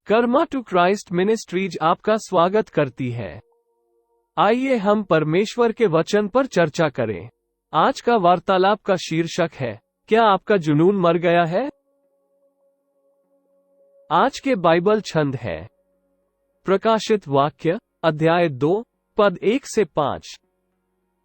Karma to Christ ministries आपका स्वागत करती है। आइए हम परमेश्वर के वचन पर चर्चा करें। आज का वार्तालाप का शीर्षक है, क्या आपका जुनून मर गया है? आज के बाइबल छंद है प्रकाशित वाक्य अध्याय 2 पद 1 से 5।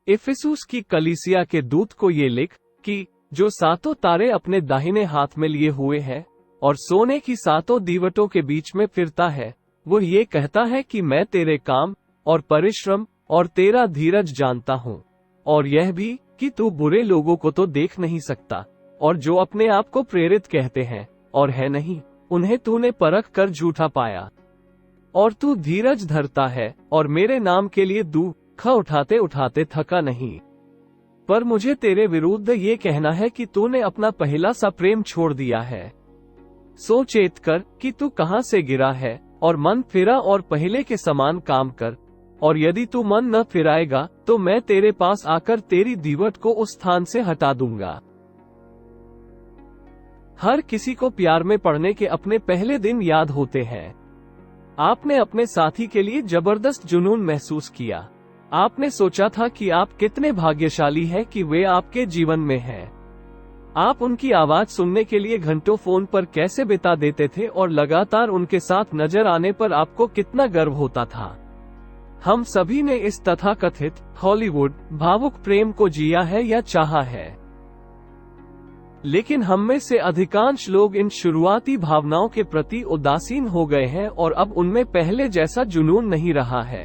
इफिसुस की कलीसिया के दूत को ये लिख कि जो सातों तारे अपने दाहिने हाथ में लिए हुए है और सोने की सातों दीवटों के बीच में फिरता है, वो ये कहता है कि मैं तेरे काम और परिश्रम और तेरा धीरज जानता हूँ, और यह भी कि तू बुरे लोगों को तो देख नहीं सकता, और जो अपने आप को प्रेरित कहते हैं और है नहीं, उन्हें तूने परख कर झूठा पाया। और तू धीरज धरता है और मेरे नाम के लिए दुख उठाते उठाते थका नहीं। पर मुझे तेरे विरुद्ध ये कहना है कि तूने अपना पहला सा प्रेम छोड़ दिया है। सो चेत कर कि तू कहाँ से गिरा है, और मन फिरा और पहले के समान काम कर। और यदि तू मन न फिराएगा तो मैं तेरे पास आकर तेरी दीवट को उस स्थान से हटा दूंगा। हर किसी को प्यार में पड़ने के अपने पहले दिन याद होते हैं। आपने अपने साथी के लिए जबरदस्त जुनून महसूस किया। आपने सोचा था कि आप कितने भाग्यशाली हैं कि वे आपके जीवन में हैं। आप उनकी आवाज सुनने के लिए घंटों फोन पर कैसे बिता देते थे और लगातार उनके साथ नजर आने पर आपको कितना गर्व होता था। हम सभी ने इस तथाकथित हॉलीवुड भावुक प्रेम को जिया है या चाहा है, लेकिन हम में से अधिकांश लोग इन शुरुआती भावनाओं के प्रति उदासीन हो गए हैं और अब उनमें पहले जैसा जुनून नहीं रहा है।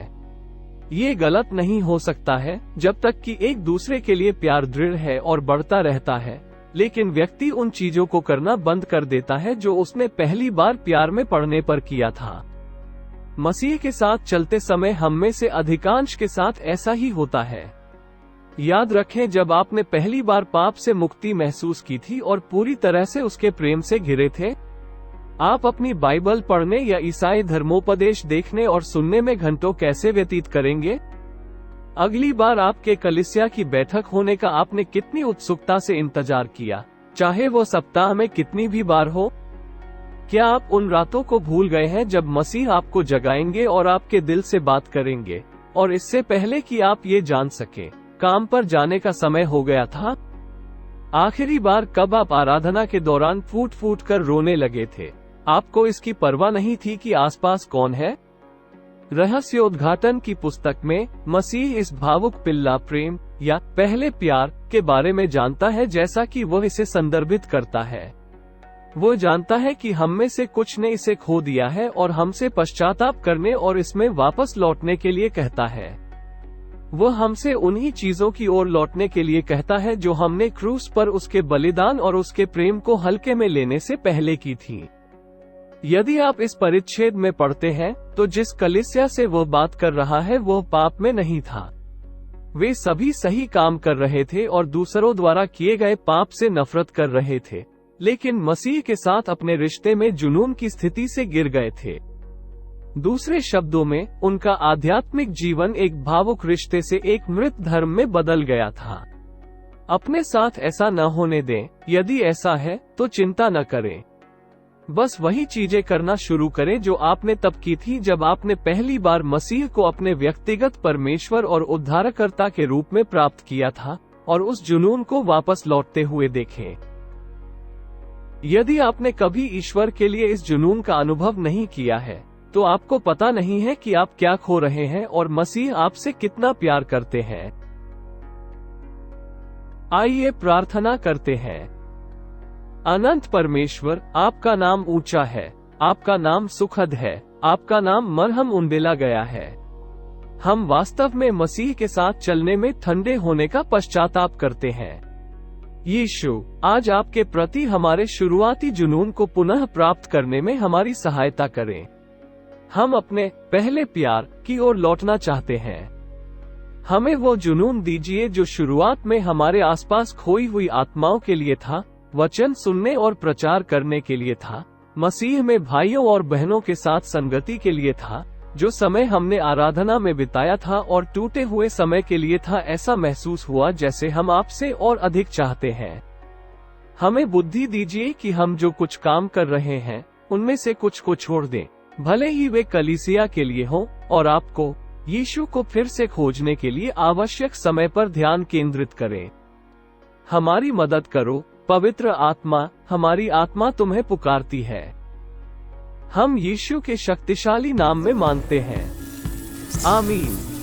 ये गलत नहीं हो सकता है जब तक कि एक दूसरे के लिए प्यार दृढ़ है और बढ़ता रहता है, लेकिन व्यक्ति उन चीजों को करना बंद कर देता है जो उसने पहली बार प्यार में पड़ने पर किया था। मसीह के साथ चलते समय हम में से अधिकांश के साथ ऐसा ही होता है। याद रखें, जब आपने पहली बार पाप से मुक्ति महसूस की थी और पूरी तरह से उसके प्रेम से घिरे थे, आप अपनी बाइबल पढ़ने या ईसाई धर्मोपदेश देखने और सुनने में घंटों कैसे व्यतीत करेंगे? अगली बार आपके कलीसिया की बैठक होने का आपने कितनी उत्सुकता से इंतजार किया, चाहे वो सप्ताह में कितनी भी बार हो? क्या आप उन रातों को भूल गए हैं जब मसीह आपको जगाएंगे और आपके दिल से बात करेंगे, और इससे पहले कि आप ये जान सके काम पर जाने का समय हो गया था? आखिरी बार कब आप आराधना के दौरान फूट फूट कर रोने लगे थे? आपको इसकी परवाह नहीं थी कि आसपास कौन है? रहस्योद्घाटन की पुस्तक में मसीह इस भावुक पिल्ला प्रेम या पहले प्यार के बारे में जानता है, जैसा कि वह इसे संदर्भित करता है। वो जानता है कि हम में से कुछ ने इसे खो दिया है और हमसे पश्चाताप करने और इसमें वापस लौटने के लिए कहता है। वह हमसे उन्हीं चीजों की ओर लौटने के लिए कहता है जो हमने क्रूस पर उसके बलिदान और उसके प्रेम को हल्के में लेने से पहले की थी। यदि आप इस परिच्छेद में पढ़ते हैं तो जिस कलीसिया से वह बात कर रहा है वह पाप में नहीं था। वे सभी सही काम कर रहे थे और दूसरों द्वारा किए गए पाप से नफरत कर रहे थे, लेकिन मसीह के साथ अपने रिश्ते में जुनून की स्थिति से गिर गए थे। दूसरे शब्दों में, उनका आध्यात्मिक जीवन एक भावुक रिश्ते से एक मृत धर्म में बदल गया था। अपने साथ ऐसा न होने दें। यदि ऐसा है तो चिंता न करें। बस वही चीजें करना शुरू करें जो आपने तब की थी जब आपने पहली बार मसीह को अपने व्यक्तिगत परमेश्वर और उद्धारकर्ता के रूप में प्राप्त किया था, और उस जुनून को वापस लौटते हुए देखें। यदि आपने कभी ईश्वर के लिए इस जुनून का अनुभव नहीं किया है, तो आपको पता नहीं है कि आप क्या खो रहे हैं और मसीह आपसे कितना प्यार करते हैं। आइए प्रार्थना करते हैं। अनंत परमेश्वर, आपका नाम ऊंचा है, आपका नाम सुखद है, आपका नाम मरहम उंडेला गया है। हम वास्तव में मसीह के साथ चलने में ठंडे होने का पश्चाताप करते हैं। यीशु, आज आपके प्रति हमारे शुरुआती जुनून को पुनः प्राप्त करने में हमारी सहायता करें। हम अपने पहले प्यार की ओर लौटना चाहते हैं। हमें वो जुनून दीजिए जो शुरुआत में हमारे आसपास खोई हुई आत्माओं के लिए था, वचन सुनने और प्रचार करने के लिए था, मसीह में भाइयों और बहनों के साथ संगति के लिए था, जो समय हमने आराधना में बिताया था, और टूटे हुए समय के लिए था। ऐसा महसूस हुआ जैसे हम आपसे और अधिक चाहते हैं। हमें बुद्धि दीजिए कि हम जो कुछ काम कर रहे हैं उनमें से कुछ को छोड़ दें, भले ही वे कलीसिया के लिए हों और आपको यीशु को फिर से खोजने के लिए आवश्यक समय पर ध्यान केंद्रित करें। हमारी मदद करो पवित्र आत्मा, हमारी आत्मा तुम्हें पुकारती है। हम यीशु के शक्तिशाली नाम में मांगते हैं, आमीन।